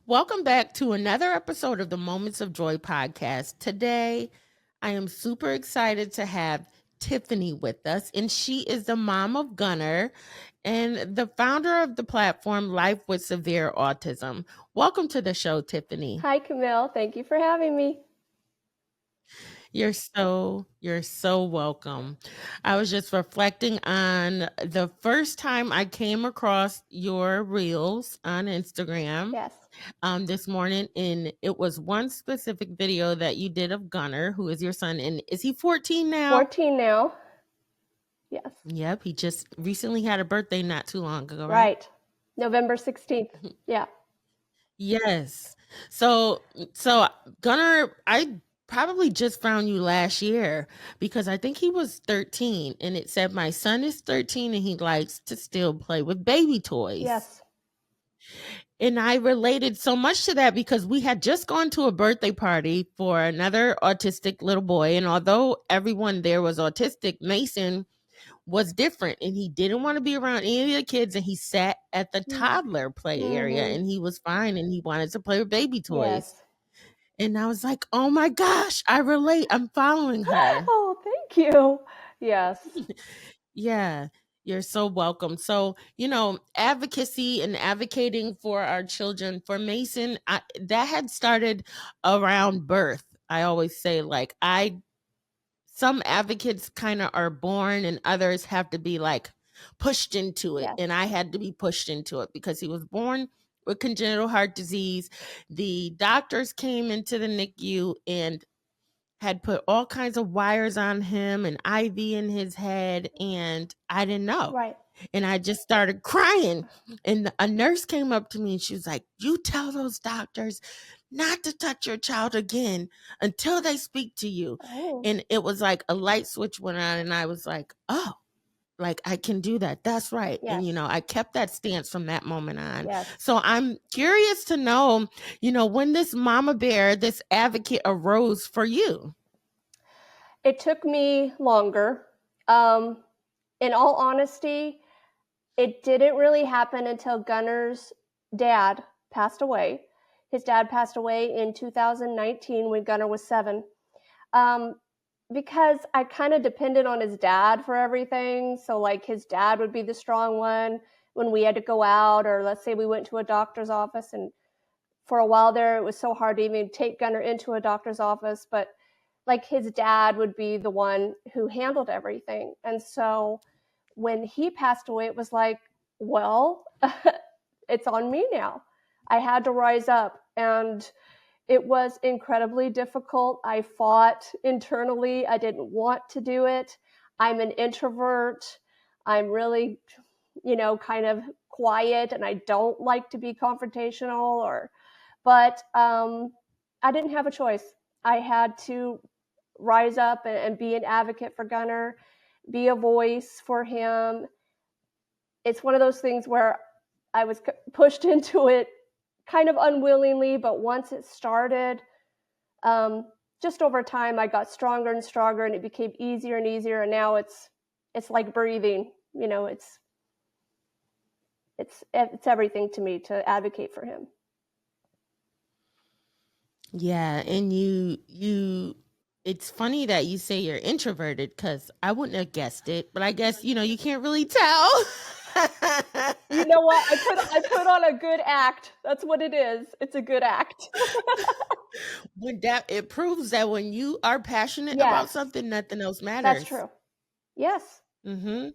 Welcome back to another episode of the Moments of Joy podcast. Today, I am super excited to have Tiffany with us, and she is the mom of Gunnar and the founder of the platform Life with Severe Autism. Welcome to the show, Tiffany. Hi, Camille. Thank you for having me. You're so welcome. I was just reflecting on the first time I came across your reels on Instagram. Yes. This morning, and it was one specific video that you did of Gunnar, who is your son, and is he 14 now? 14 now. Yes. Yep, he just recently had a birthday not too long ago, right? Right. November 16th. Yeah. Yes. So Gunnar, I probably just found you last year because I think he was 13, and it said my son is 13 and he likes to still play with baby toys. Yes. And I related so much to that because we had just gone to a birthday party for another autistic little boy. And although everyone there was autistic, Mason was different and he didn't want to be around any of the kids. And he sat at the toddler play area and he was fine and he wanted to play with baby toys. Yes. And I was like, oh my gosh, I relate. I'm following her. Oh, thank you. Yes. Yeah, you're so welcome. So, advocacy and advocating for our children, for Mason, that had started around birth. I always say, like, some advocates kind of are born and others have to be like pushed into it. Yes. And I had to be pushed into it because he was born with congenital heart disease. The doctors came into the NICU and had put all kinds of wires on him and IV in his head, and I didn't know. Right. And I just started crying. And a nurse came up to me and she was like, you tell those doctors not to touch your child again until they speak to you. Oh. And it was like a light switch went on and I was like, oh, like I can do that. That's right. Yes. And, I kept that stance from that moment on. Yes. So I'm curious to know, when this mama bear, this advocate arose for you. It took me longer. In all honesty, it didn't really happen until Gunnar's dad passed away. His dad passed away in 2019 when Gunnar was 7. Because I kind of depended on his dad for everything. So like his dad would be the strong one when we had to go out, or let's say we went to a doctor's office, and for a while there, it was so hard to even take Gunnar into a doctor's office, but like his dad would be the one who handled everything. And so when he passed away, it was like, well, it's on me now. I had to rise up, and it was incredibly difficult. I fought internally. I didn't want to do it. I'm an introvert. I'm really, kind of quiet, and I don't like to be confrontational, but I didn't have a choice. I had to rise up and be an advocate for Gunnar, be a voice for him. It's one of those things where I was pushed into it kind of unwillingly, but once it started, just over time, I got stronger and stronger, and it became easier and easier. And now it's like breathing. It's everything to me to advocate for him. Yeah, and you it's funny that you say you're introverted because I wouldn't have guessed it, but I guess you can't really tell. You know what? I put on a good act. That's what it is. It's a good act. It proves that when you are passionate about something, nothing else matters. That's true. Yes. Mm-hmm.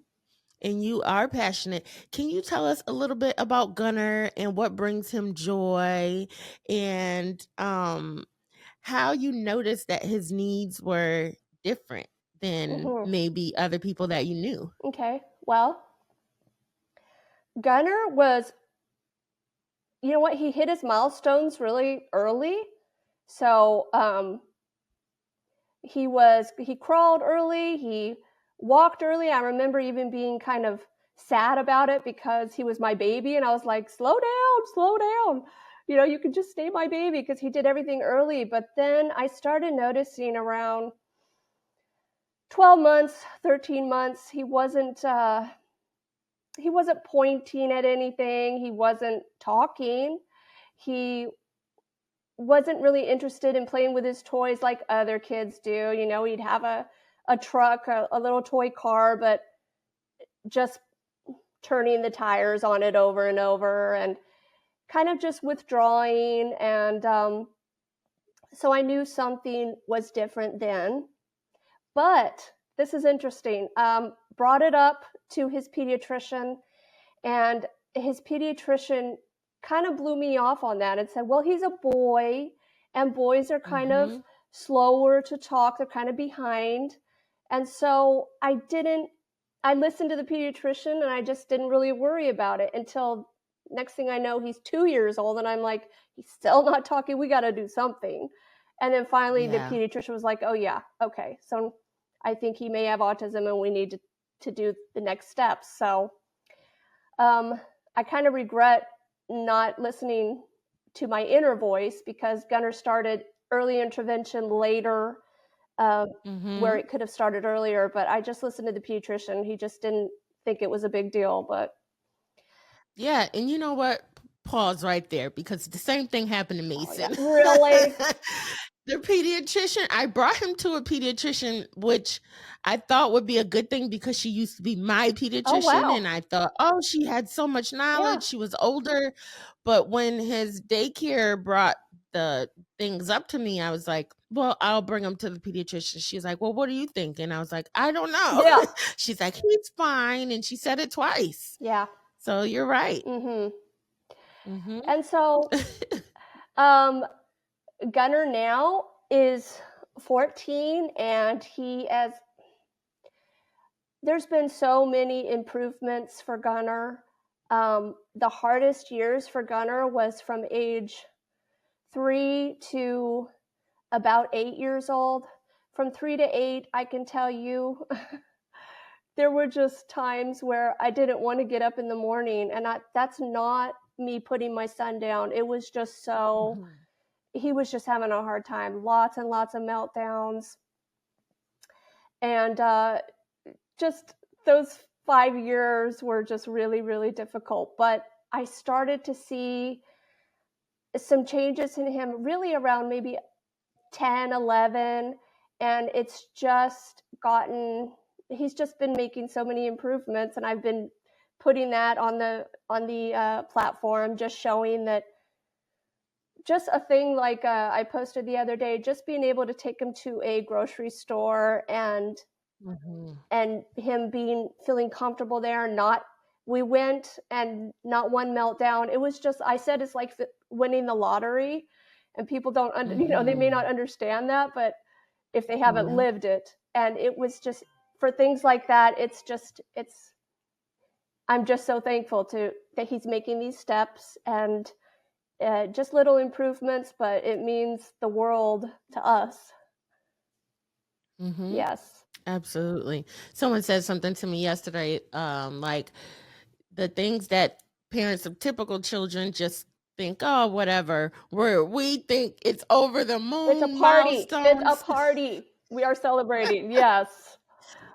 And you are passionate. Can you tell us a little bit about Gunnar and what brings him joy, and how you noticed that his needs were different than maybe other people that you knew? Okay. Well, Gunnar was, you know what? He hit his milestones really early. So he crawled early. He walked early. I remember even being kind of sad about it because he was my baby, and I was like, slow down. You can just stay my baby, because he did everything early. But then I started noticing around 12 months, 13 months, he wasn't pointing at anything. He wasn't talking. He wasn't really interested in playing with his toys like other kids do. You know, he'd have a truck, a little toy car, but just turning the tires on it over and over and kind of just withdrawing. And so I knew something was different then. But this is interesting. Brought it up to his pediatrician, and his pediatrician kind of blew me off on that and said, well, he's a boy, and boys are kind of Mm-hmm. slower to talk. They're kind of behind. And so I listened to the pediatrician and I just didn't really worry about it until next thing I know, he's 2 years old. And I'm like, he's still not talking. We got to do something. And then finally, the Yeah. pediatrician was like, oh, yeah, okay. So I think he may have autism and we need to do the next steps. So I kind of regret not listening to my inner voice because Gunnar started early intervention later, where Mm-hmm. it could have started earlier. But I just listened to the pediatrician. He just didn't think it was a big deal. But Yeah, and you know what? Pause right there because the same thing happened to oh yeah, Mason. really? The pediatrician, I brought him to a pediatrician, which I thought would be a good thing because she used to be my Oh pediatrician. wow, And I thought, oh, she had so much yeah, knowledge. She was older. But when his daycare brought the things up to me, I was like, well, I'll bring him to the pediatrician. She's like, well, what do you think? And I was like, I don't know. yeah, She's like, he's fine. And she said it twice. yeah. So you're right. Mm-hmm. Mhm. And so um, Gunnar now is 14, and he has. There's been so many improvements for Gunnar. The hardest years for Gunnar was from age 3 to about 8 years old. From 3 to 8, I can tell you, there were just times where I didn't want to get up in the morning, and that's not me putting my son down. It was just so Mhm. he was just having a hard time, lots and lots of meltdowns, and just those 5 years were just really, really difficult. But I started to see some changes in him really around maybe 10, 11. And it's just he's just been making so many improvements. And I've been putting that on the platform, just showing that just a thing like I posted the other day, just being able to take him to a grocery store Mhm. and him feeling comfortable there. Not We went and not one meltdown. It was just I said it's like winning the lottery, and people don't they may not Mhm. understand that, but if they haven't Yeah. lived it, and it was just for things like that. It's I'm just so thankful to that he's making these steps and just little improvements, but it means the world to us. Mhm. Yes. Absolutely. Someone said something to me yesterday, like the things that parents of typical children just think, oh, whatever. Where we think it's over the It's a moon party. It's a milestones. party. We are celebrating. Yes.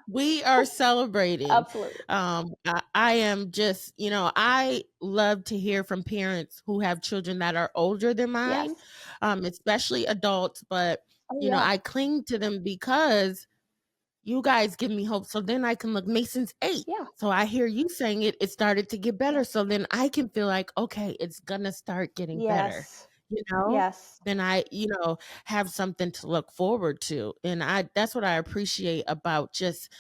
We are celebrating. Absolutely. I am just, I love to hear from parents who have children that are older than mine, Yes. especially adults. But, Oh yeah. I cling to them because you guys give me hope. So then I can look, Mason's 8. Yeah. So I hear you saying it started to get better. Yes. So then I can feel like, okay, it's gonna start getting better, Yes. you know? Yes. Then I, have something to look forward to. And that's what I appreciate about just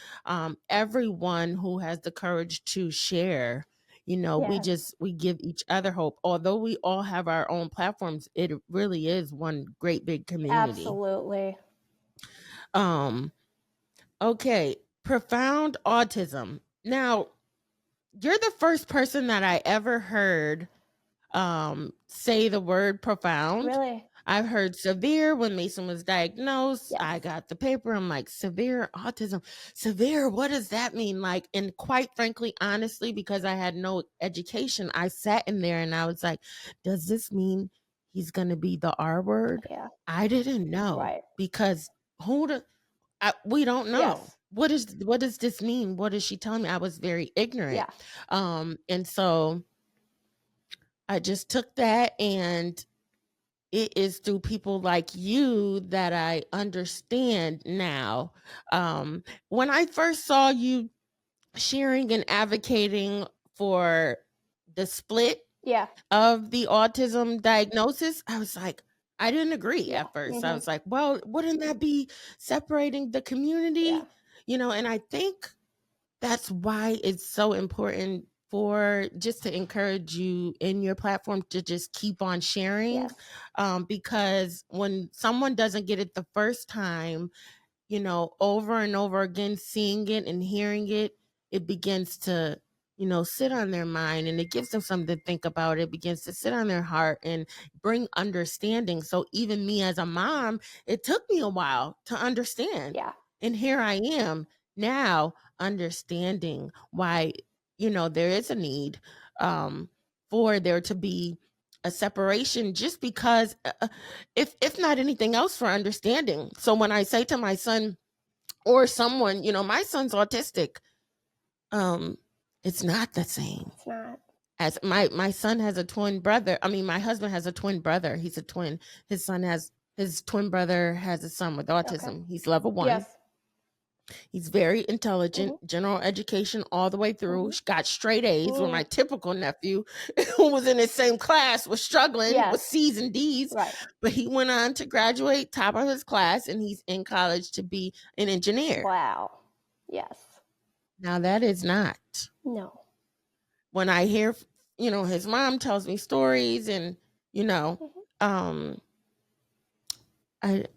everyone who has the courage to share. Yes. We give each other hope. Although we all have our own platforms, it really is one great big community. Absolutely. Um Okay, profound autism. Now, you're the first person that I ever heard say the word profound. Really. I've heard severe when Mason was diagnosed. Yes. I got the paper. I'm like, severe autism. Severe, what does that mean? Like, and quite frankly, honestly, because I had no education, I sat in there and I was like, does this mean he's going to be the R word? Yeah. I didn't know Right. because who we don't know. Yes. What does this mean? What is she telling me? I was very ignorant. Yeah. And so I just took that, and it is through people like you that I understand now. When I first saw you sharing and advocating for the split Yeah. of the autism diagnosis, I was like, I didn't agree Yeah. at first. I Mhm. was like, well, wouldn't that be separating the Yeah. community? And I think that's why it's so important for just to encourage you in your platform to just keep on sharing, Yes. because when someone doesn't get it the first time, over and over again, seeing it and hearing it, it begins to, sit on their mind, and it gives them something to think about. It begins to sit on their heart and bring understanding. So even me as a mom, it took me a while to understand. Yeah. And here I am now understanding why, there is a need for there to be a separation, just because if not anything else, for understanding. So when I say to my son or someone, my son's autistic, um it's not the same It's not. as my son has a twin brother. I mean, my husband has a twin brother. He's a twin. His twin brother has a son with Okay. autism. He's level 1. Yes. He's very intelligent, Mhm. general education all the way through. Mhm. Got straight A's, where my Mm. typical nephew, who was in the same class, was struggling with Yes. C's and D's. Right. But he went on to graduate top of his class, and he's in college to be an engineer. Wow. Yes. Now, that is not. No. When I hear, his mom tells me stories, and, you know, Mhm. um,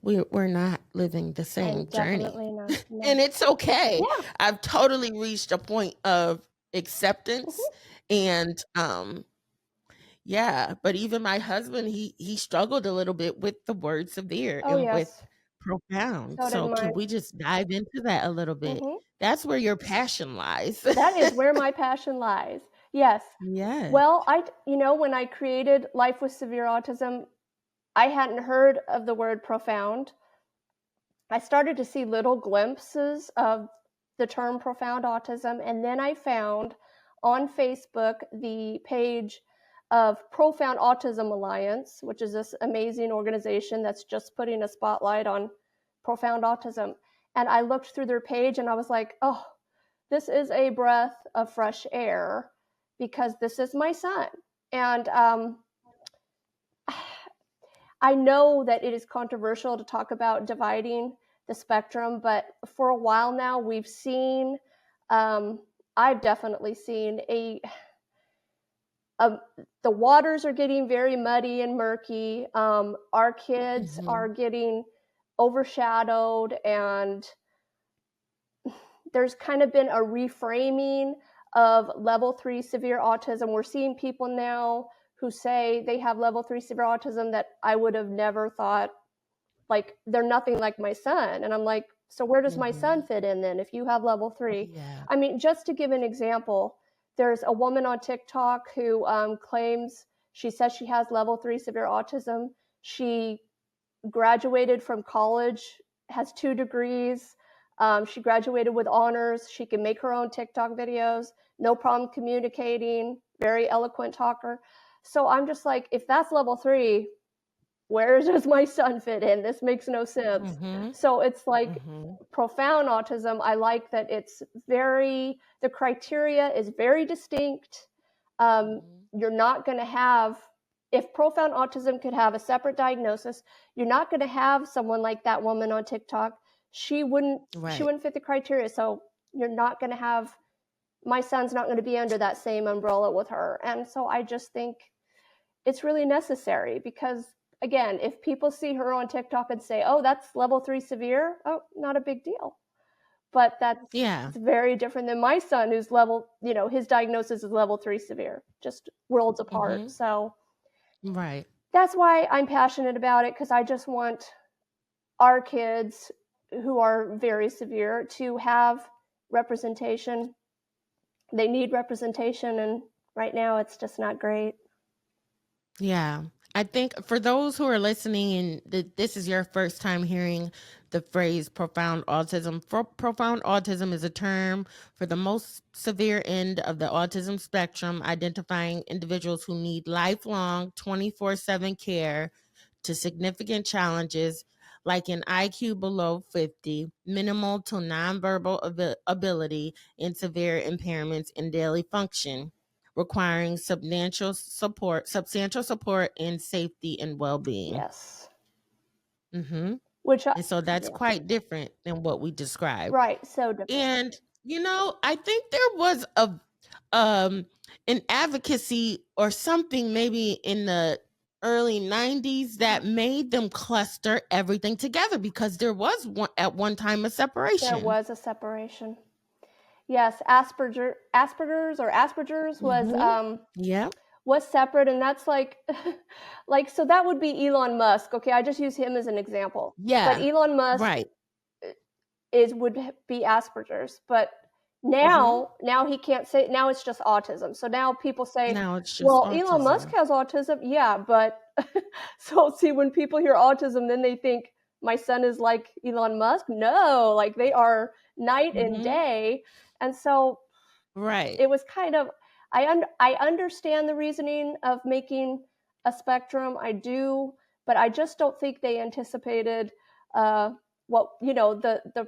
we're not living the I'm same journey. definitely not. No. And it's okay. Yeah. I've totally reached a point of acceptance, Mhm. and yeah, but even my husband, he struggled a little bit with the word severe Oh, and with yes. profound. So did So can mine. we just dive into that a little bit? Mhm. That's where your passion lies. That is where my passion lies. Yes. Yes. Well, when I created Life with Severe Autism, I hadn't heard of the word profound. I started to see little glimpses of the term profound autism, and then I found on Facebook the page of Profound Autism Alliance, which is this amazing organization that's just putting a spotlight on profound autism. And I looked through their page and I was like, oh, this is a breath of fresh air because this is my son. And I know that it is controversial to talk about dividing the spectrum, but for a while now, um, I've definitely seen a the waters are getting very muddy and murky. Our kids are Mhm. getting overshadowed, and there's kind of been a reframing of level 3 severe autism. We're seeing people now who say they have level 3 severe autism that I would have never thought, like, they're nothing like my son. And I'm like, so where does my son Mhm. fit in then if you have level 3? Yeah. I mean, just to give an example, there's a woman on TikTok who claims, she says she has level 3 severe autism. She graduated from college, has 2 degrees. She graduated with honors. She can make her own TikTok videos, no problem communicating, very eloquent talker. So I'm just like, if that's level 3, where does my son fit in? This makes no sense. Mhm. So it's like Mhm. profound autism. I like that the criteria is very distinct. Um, Mhm. you're not going to have, if profound autism could have a separate diagnosis, you're not going to have someone like that woman on TikTok. She Right. wouldn't fit the criteria. So you're not going to have, my son's not going to be under that same umbrella with her. And so I just think it's really necessary because, again, if people see her on TikTok and say, "Oh, that's level 3 severe," oh, not a big deal. But Yeah. it's very different than my son, who's his diagnosis is level 3 severe, just worlds apart. Mhm. So Right. that's why I'm passionate about it, because I just want our kids who are very severe to have representation. They need representation, and right now it's just not great. Yeah. I think for those who are listening and this is your first time hearing the phrase profound autism, profound autism is a term for the most severe end of the autism spectrum, identifying individuals who need lifelong 24/7 care to significant challenges like an IQ below 50, minimal to nonverbal ability, and severe impairments in daily function, requiring substantial support in safety and well-being. Yes. Mm-hmm. Which And so that's yeah. quite different than what we described. Right, so different. And I think there was um an advocacy or something maybe in the early 90s that made them cluster everything together because there was at one time a There separation. was a separation. Yes, Asperger's Mm-hmm. Yeah. was separate, and that's like like, so that would be Elon Musk. Okay, I just use him as an example. But Yeah. Elon Musk Right. is would be Asperger's, but Mm-hmm. now he can't say, now it's just autism. So now people say, Now it's just well, Elon Musk autism. has autism. Yeah, but so see, when people hear autism, then they think my son is like Elon Musk. No, like they are night and Mm-hmm. day. And so Right. it was kind of, I understand the reasoning of making a spectrum. I do, but I just don't think they anticipated what, the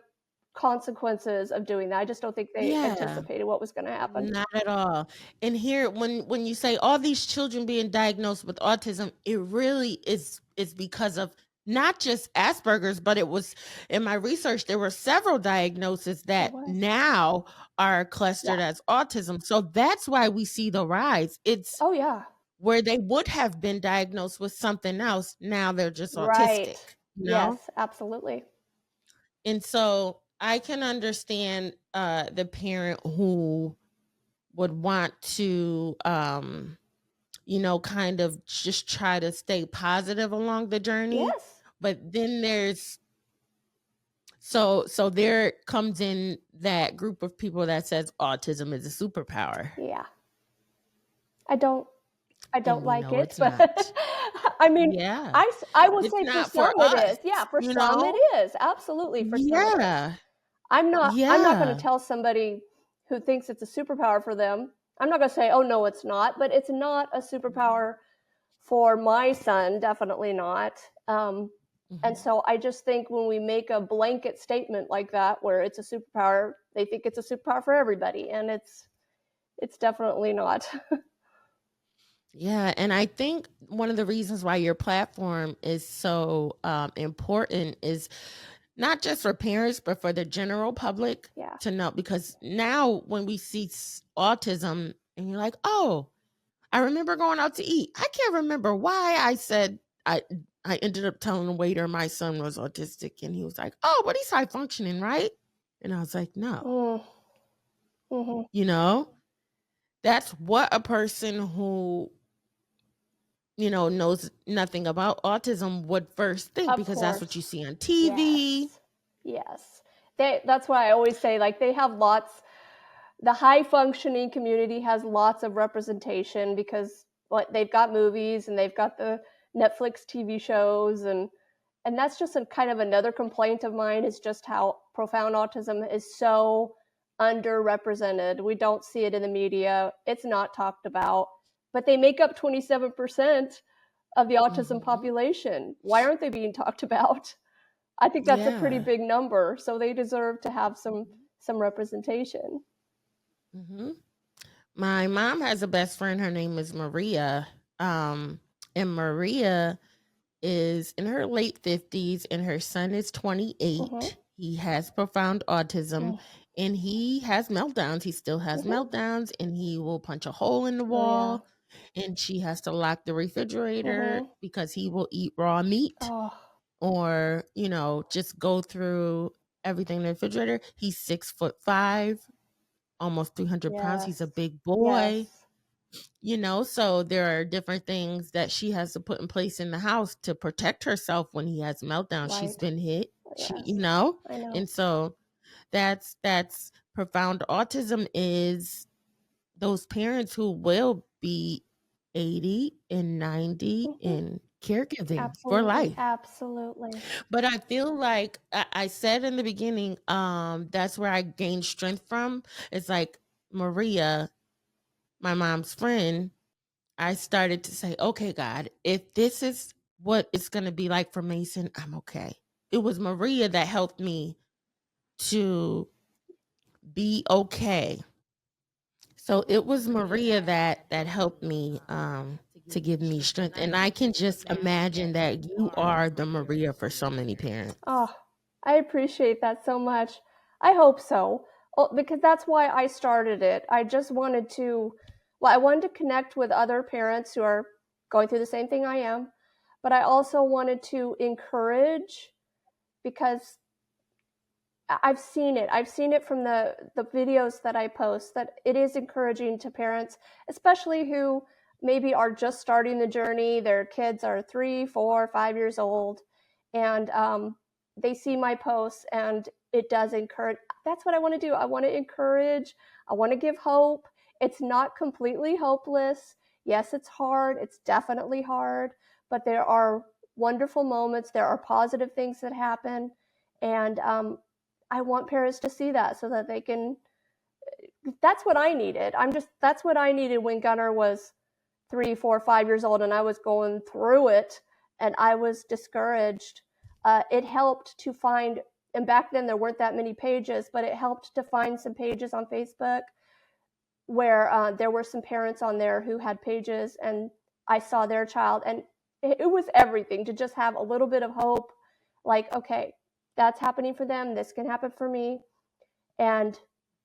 consequences of doing that. I just don't think they Yeah. anticipated what was going to happen. Not at all. And here, when you say all these children being diagnosed with autism, it really is because of not just Asperger's, but it was in my research there were several diagnoses There that was. now are Yeah. clustered as autism. So that's why we see the rise. It's Oh yeah. where they would have been diagnosed with something else. Now they're just Right. autistic, Yes, absolutely. And so I can understand the parent who would want to kind of just try to stay positive along the journey, Yes. but then there's so there comes in that group of people that says autism is a superpower, Yeah. I don't I don't and we like know it, it's but not. I mean, Yeah, I will it's say for not for some it us, is. Yeah, for you some it know. is. Absolutely, for some it is. Yeah, I'm not going to yeah. tell somebody who thinks it's a superpower for them. I'm not going to say, "Oh no, it's not," but it's not a Mhm, superpower for my son, definitely not. And mhm. so I just think when we make a blanket statement like that where it's a superpower, they think it's a superpower for everybody, and it's definitely not. Yeah, and I think one of the reasons why your platform is so important is not just for parents, but for the general public Yeah. to know. Because now, when we see autism, and you're like, "Oh, I remember going out to eat. I can't remember why I said I ended up telling the waiter my son was autistic, and he was like, "Oh, but he's high functioning, right?" And I was like, "No, Mm, mhm. you know, that's what a person who knows nothing about autism would first think Of because that's what you course. see on TV." Yes. Yes. That's why I always say, like, they have lots, the high functioning community has lots of representation because what they've got movies and they've got the Netflix TV shows, and that's just a kind of another complaint of mine, is just how profound autism is so underrepresented. We don't see it in the media. It's not talked about, but they make up 27% of the autism Mhm. population. Why aren't they being talked about? I think that's a pretty Yeah. big number, so they deserve to have Mhm. some representation. Mhm. My mom has a best friend. Her name is Maria. Um, and Maria is in her late 50s, and her son is Mhm. 28. He has profound autism, Mm. and he has meltdowns. He still has Mhm. meltdowns, and he will punch a hole in the Oh yeah. wall. And she has to lock the refrigerator Mhm. because he will eat raw meat Oh, or, just go through everything in the refrigerator. He's 6'5", almost 300 pounds. He's a yes. big boy, Yes. so there are different things that she has to put in place in the house to protect herself when he has meltdowns. She's Right. been hit. Yes. I know. And so that's profound autism is those parents who will be 80 and 90 Mhm. in caregiving for Absolutely, life. absolutely. But I feel like I said in the beginning, that's where I gained strength from. It's like Maria, my mom's friend, I started to say, okay, God, if this is what it's going to be like for Mason, I'm okay. It was Maria that helped me to be okay. So it was Maria that helped me to give me strength. And I can just imagine that you are the Maria for so many parents. Oh, I appreciate that so much. I hope so. Because that's why I started it. I just wanted to, well, I wanted to connect with other parents who are going through the same thing I am, but I also wanted to encourage because I've seen it. I've seen it from the videos that I post that it is encouraging to parents, especially who maybe are just starting the journey. Their kids are 3, 4, 5 years old, and they see my posts, and it does encourage. That's what I want to do. I want to encourage. I want to give hope. It's not completely hopeless. Yes, it's hard. It's definitely hard, but there are wonderful moments. There are positive things that happen, and I want parents to see that so that they can. That's what I needed. That's what I needed when Gunnar was 3, 4, 5 years old and I was going through it and I was discouraged. It helped to find, and back then there weren't that many pages, but it helped to find some pages on Facebook where there were some parents on there who had pages and I saw their child and it was everything to just have a little bit of hope like, okay, that's happening for them. This can happen for me. And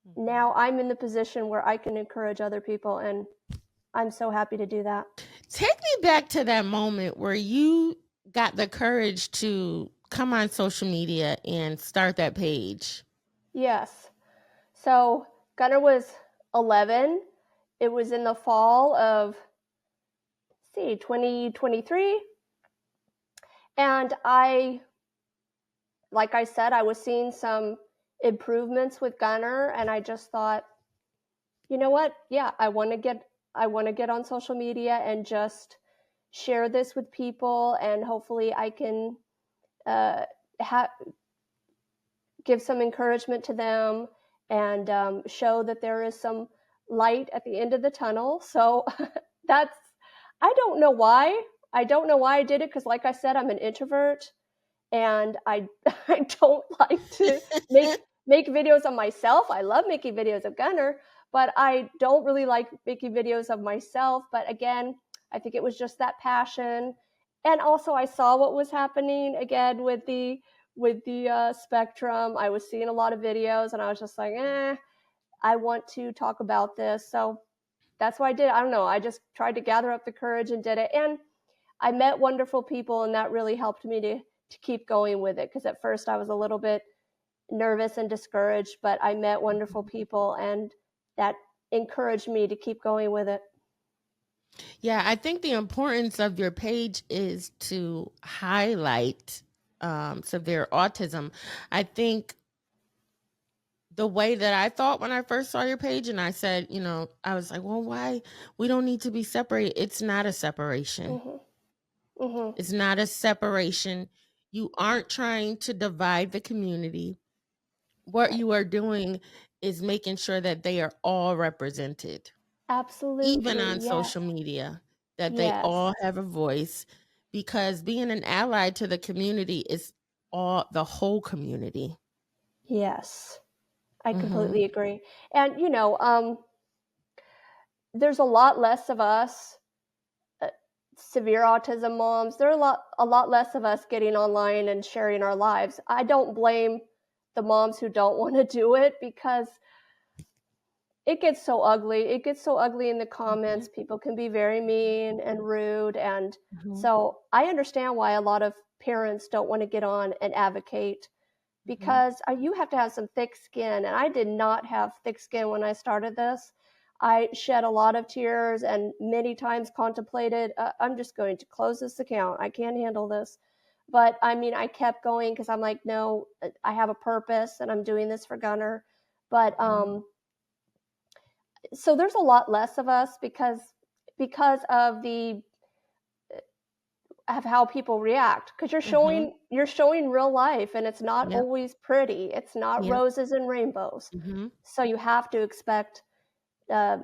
Mhm. now I'm in the position where I can encourage other people, and I'm so happy to do that. Take me back to that moment where you got the courage to come on social media and start that page. Yes. So Gunnar was 11. It was in the fall of, see, 2023. And like I said, I was seeing some improvements with Gunnar, and I just thought, you know what? Yeah, I want to get on social media and just share this with people, and hopefully I can uh, ha- give some encouragement to them and show that there is some light at the end of the tunnel. So that's, I don't know why. I don't know why I did it because, like I said, I'm an introvert and I I don't like to make videos of myself. I love making videos of Gunnar, but I don't really like making videos of myself. But again, I think it was just that passion, and also I saw what was happening again with the spectrum. I was seeing a lot of videos, and I was just like, I want to talk about this. So that's why I did it. I don't know. I just tried to gather up the courage and did it, and I met wonderful people, and that really helped me to keep going with it. Because at first I was a little bit nervous and discouraged, but I met wonderful people, and that encouraged me to keep going with it. Yeah, I think the importance of your page is to highlight severe autism. I think the way that I thought when I first saw your page, and I said, I was like, well, why? We don't need to be separated. It's not a separation. Mhm. Mhm. It's not a separation. You aren't trying to divide the community. What Right. you are doing is making sure that they are all represented, even Absolutely. on Yes. social media, that they Yes. all have a voice, because being an ally to the community is all the whole community. Yes. I Hmm. completely agree. And there's a lot less of us uh, severe autism moms. There are a lot less of us getting online and sharing our lives. I don't blame the moms who don't want to do it because it gets so ugly. It gets so ugly in the Hmm. comments. People can be very mean and rude. And Hmm. so I understand why a lot of parents don't want to get on and advocate Hmm. because you have to have some thick skin. And I did not have thick skin when I started this. I shed a lot of tears and many times contemplated, I'm just going to close this account. I can't handle this. But I mean, I kept going because I'm like, no, I have a purpose and I'm doing this for Gunnar. But Hmm. so there's a lot less of us because because of how people react, because Mhm. you're showing real life, and it's not Yep. always pretty. It's not Yep. roses and rainbows. Mhm. So you have to expect uh,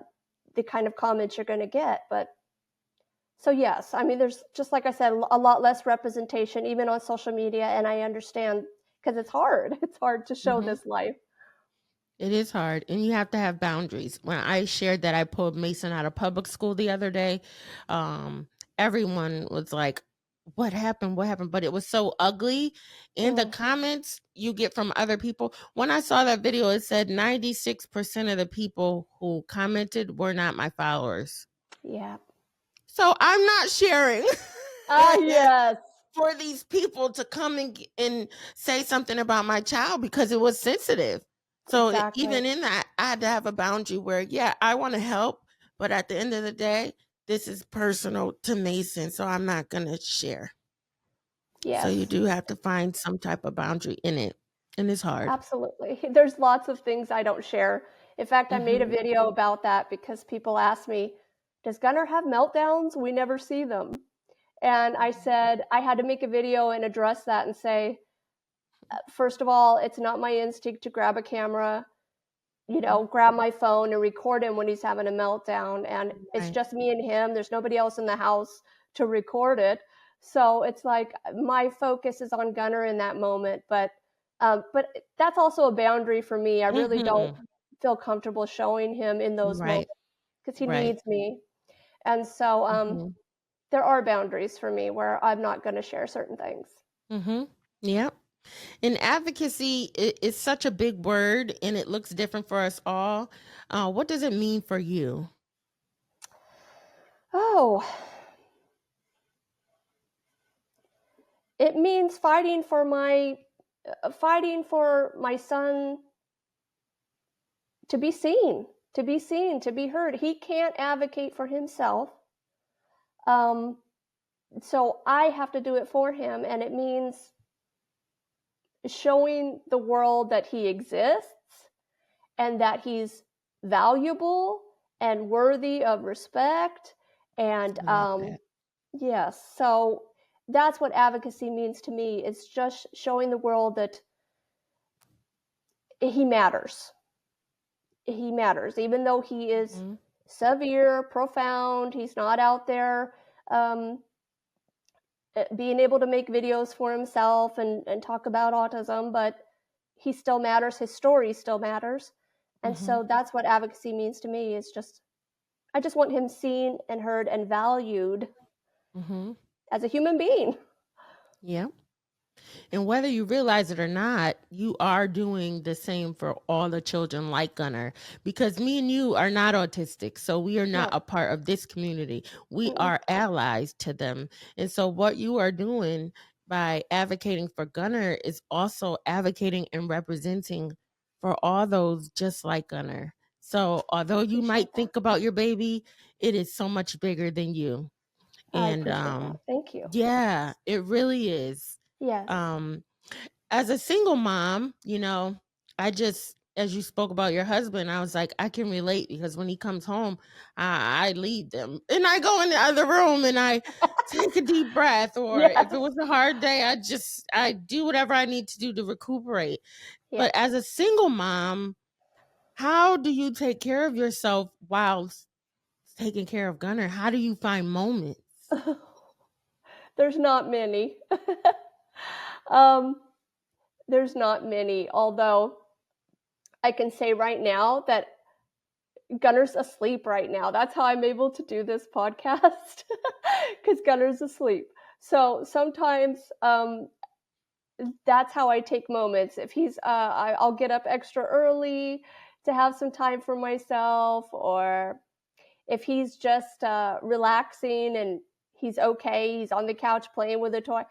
the kind of comments you're going to get. But so yes, I mean, there's, just like I said, a lot less representation even on social media, and I understand, because it's hard. It's hard to show Mhm. this life. It is hard, and you have to have boundaries. When I shared that I pulled Mason out of public school the other day, um, everyone was like, "What happened? What happened?" But it was so ugly. In the Mm, comments you get from other people, when I saw that video, it said 96% of the people who commented were not my followers. yeah. So I'm not sharing. Ah, yes, For these people to come and say something about my child because it was sensitive. So exactly. even in that, I had to have a boundary where, yeah, I want to help, but at the end of the day, this is personal to Mason, so I'm not going to share. So you Yes, do have to find some type of boundary in it, and it's hard. absolutely. There's lots of things I don't share. In fact, I made a Mhm. video about that because people ask me, "Does Gunnar have meltdowns? We never see them." And I said I had to make a video and address that and say, first of all, it's not my instinct to grab a camera, Mhm. grab my phone and record him when he's having a meltdown. And it's Right. just me and him. There's nobody else in the house to record it. So it's like my focus is on Gunnar in that moment. But that's also a boundary for me. I really don't Mhm. feel comfortable showing him in those moments Right. because he Right. needs me. And so Mhm. there are boundaries for me where I'm not going to share certain things. Mhm. Yep. And advocacy is such a big word, and it looks different for us all. What does it mean for you? Oh, it means fighting for my son to be seen, to be seen, to be heard. He can't advocate for himself. Um, so I have to do it for him, and it means showing the world that he exists and that he's valuable and worthy of respect. And I love that. yes, so that's what advocacy means to me. It's just showing the world that he matters. He matters, even though he is Mhm. severe, profound. He's not out there um, being able to make videos for himself and talk about autism, but he still matters. His story still matters. And Mhm. so that's what advocacy means to me, is just, I just want him seen and heard and valued Mhm. as a human being. Yeah. And whether you realize it or not, you are doing the same for all the children like Gunner, because me and you are not autistic. So we are not No. a part of this community. We Mm-mm. are allies to them. And so what you are doing by advocating for Gunner is also advocating and representing for all those just like Gunner. So although you Appreciate might that. think about your baby, it is so much bigger than you. I And appreciate that. Thank you. yeah, it really is. Yes. Um as a single mom, I just, as you spoke about your husband, I was like, I can relate, because when he comes home, I lead them and I go in the other room and I take a deep breath. Or if it Yes. was a hard day, I do whatever I need to do to recuperate. But Yes. as a single mom, how do you take care of yourself while taking care of Gunner? How do you find moments? There's not many. um, there's not many, although I can say right now that Gunner's asleep right now. That's how I'm able to do this podcast, because Gunner's asleep. So sometimes that's how I take moments. If I'll get up extra early to have some time for myself, or if he's just relaxing and he's okay, he's on the couch playing with a toy.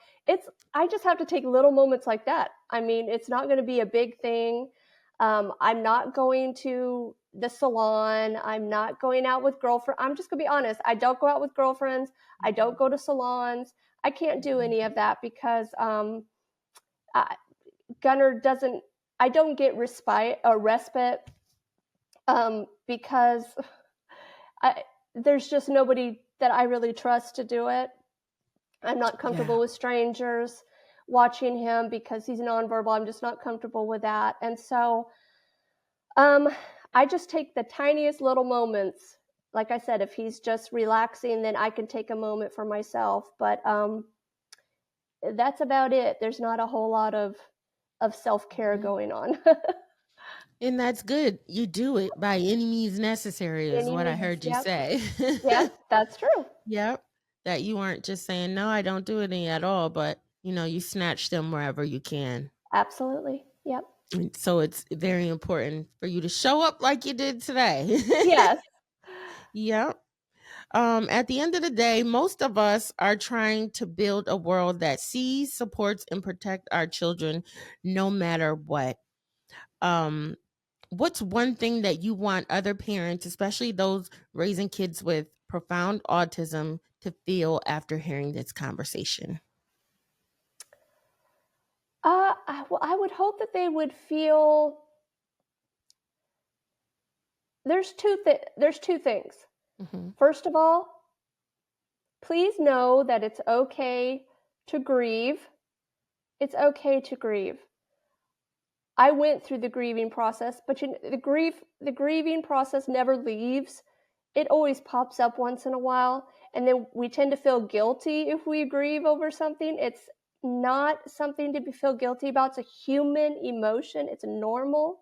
I just have to take little moments like that. I mean, it's not going to be a big thing. I'm not going to the salon. I'm not going out with girlfriends. I'm just going to be honest. I don't go out with girlfriends. I don't go to salons. I can't do any of that because uh, Gunner doesn't. I don't get respite or respite because I, there's just nobody that I really trust to do it. I'm not comfortable Yeah. with strangers watching him because he's nonverbal. I'm just not comfortable with that. And so um, I just take the tiniest little moments. Like I said, if he's just relaxing, then I can take a moment for myself. But that's about it. There's not a whole lot of self-care Mhm. going on. And that's good. You do it by any means necessary, is Any what I means. heard you Yep. say. Yes, that's true. Yep. That you aren't just saying, no, I don't do any at all, but you snatch them wherever you can. Absolutely. Yep. And so it's very important for you to show up like you did today. Yes. Yep. At the end of the day, most of us are trying to build a world that sees, supports, and protect our children no matter what. Um, what's one thing that you want other parents, especially those raising kids with profound autism, to feel after hearing this conversation? Well, I would hope that they would feel there's two things. Hmm. First of all, please know that it's okay to grieve. It's okay to grieve. I went through the grieving process, but the grieving process never leaves. It always pops up once in a while, and then we tend to feel guilty if we grieve over something. It's not something to feel guilty about. It's a human emotion. It's normal.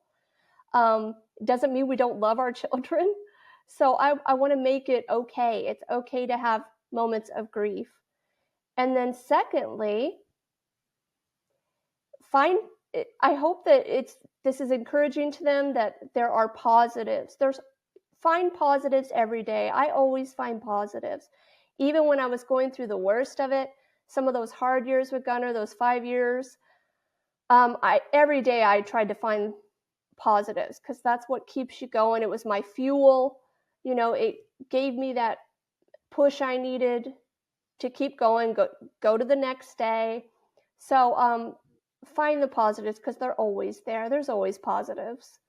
It doesn't mean we don't love our children. So I want to make it okay. It's okay to have moments of grief. And then secondly, find I hope that this is encouraging to them that there are positives. Find positives every day. I always find positives. Even when I was going through the worst of it, some of those hard years with Gunnar, those 5 years, I every day I tried to find positives because that's what keeps you going. It was my fuel. It gave me that push I needed to keep going, go to the next day. So find the positives because they're always there. There's always positives.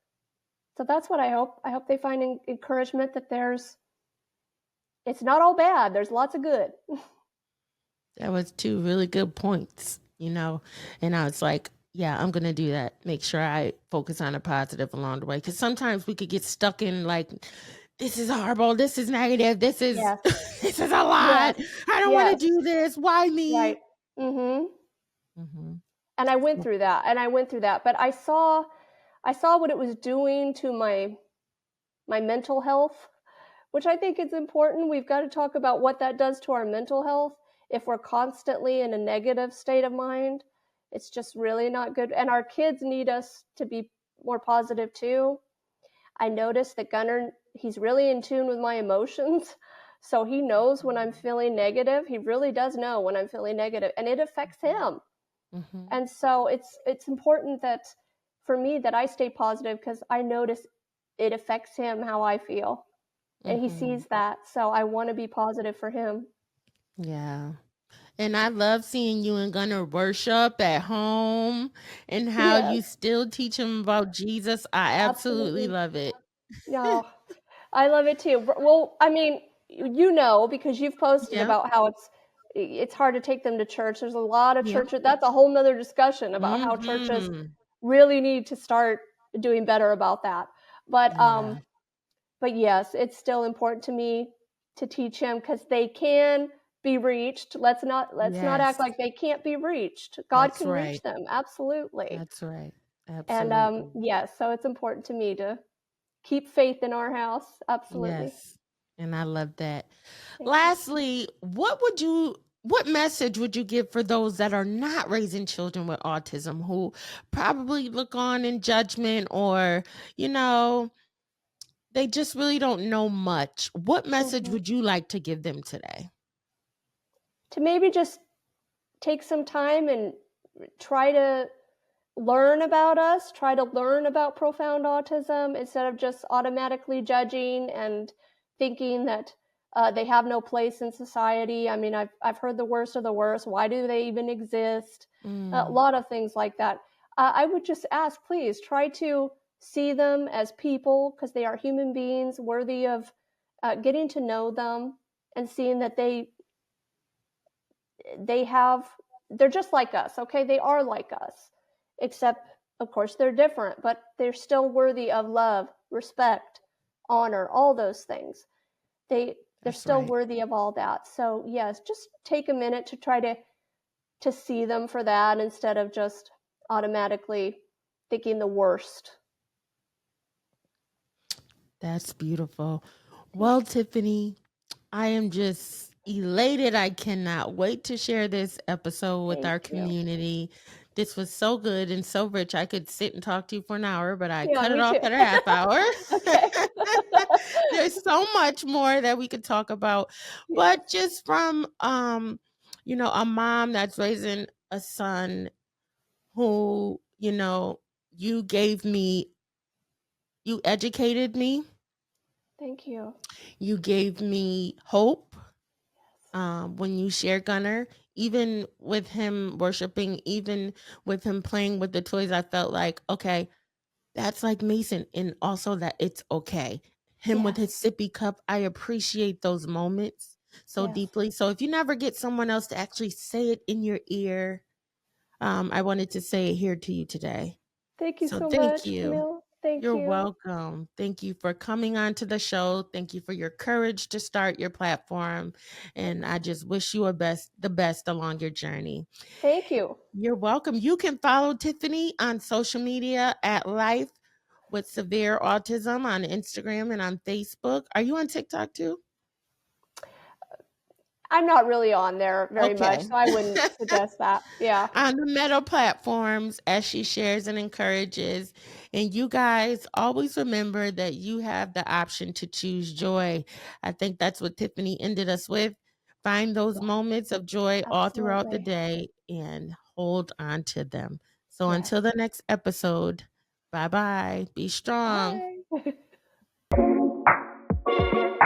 So that's what I hope. I hope they find encouragement that it's not all bad. There's lots of good. That was two really good points, and I was like, yeah, I'm going to do that. Make sure I focus on a positive along the way. Because sometimes we could get stuck in like, this is horrible. This is negative. This is, Yes. this is a lot. Yes. I don't want to Yes. do this. Why me? Right. Mhm. Hmm. And I went through that. But I saw what it was doing to my mental health, which I think is important. We've got to talk about what that does to our mental health. If we're constantly in a negative state of mind, it's just really not good. And our kids need us to be more positive too. I noticed that Gunnar, he's really in tune with my emotions. So he knows when I'm feeling negative. He really does know when I'm feeling negative, and it affects him. Hmm. And so it's important that for me that I stay positive because I notice it affects him how I feel. And he Hmm. sees that. So I want to be positive for him. Yeah. And I love seeing you and Gunnar worship at home and how Yes, you still teach him about Jesus. I absolutely absolutely. love it. No, I love it too. Well, I mean, because you've posted Yep. about how it's hard to take them to church. There's a lot of Yep. churches. That's a whole nother discussion about how churches Hmm. really need to start doing better about that. But Yeah. yes, it's still important to me to teach him because they can be reached. Let's not act Yes. like they can't be reached. God That's can reach right. them, absolutely. That's right. And Absolutely. yes, so it's important to me to keep faith in our house. Absolutely. Yes. And I love that. Thank you. Lastly, what message would you give for those that are not raising children with autism who probably look on in judgment or, you know, they just really don't know much? What message Mhm. would you like to give them today? To maybe just take some time and try to learn about us, try to learn about profound autism instead of just automatically judging and thinking that they have no place in society. I mean, I've heard the worst of the worst. Why do they even exist? A Mm, lot of things like that. I would just ask, please try to see them as people because they are human beings worthy of getting to know them and seeing that they have they're just like us. Okay, they are like us, except of course they're different, but they're still worthy of love, respect, honor, all those things. They're That's still right. worthy of all that. So yes, just take a minute to try to see them for that instead of just automatically thinking the worst. That's beautiful. Well, Tiffany, I am just elated. I cannot wait to share this episode with Thank our you. community. This was so good and so rich. I could sit and talk to you for an hour, but I Yeah, cut it me off too. at a half hour. Okay. There's so much more that we could talk about, but Yes. just from a mom that's raising a son who, you gave me, you educated me, Thank you. you gave me hope when you share Gunner, even with him worshiping, even with him playing with the toys, I felt like, okay, that's like Mason. And also that it's okay. Him with his Yes. sippy cup, I appreciate those moments so Yes. deeply. So if you never get someone else to actually say it in your ear, I wanted to say it here to you today. Thank you So so thank much, you. Camille. Thank You're you. welcome. Thank you for coming on to the show. Thank you for your courage to start your platform. And I just wish you the best along your journey. Thank you. You're welcome. You can follow Tiffany on social media at Life with Severe Autism on Instagram and on Facebook. Are you on TikTok too? I'm not really on there very much, Okay. so I wouldn't suggest that. Yeah. On the meta platforms as she shares and encourages. And you guys always remember that you have the option to choose joy. I think that's what Tiffany ended us with. Find those Yes. moments of joy all throughout the Absolutely. day and hold on to them. So until Yes. the next episode, bye bye. Be strong. Bye.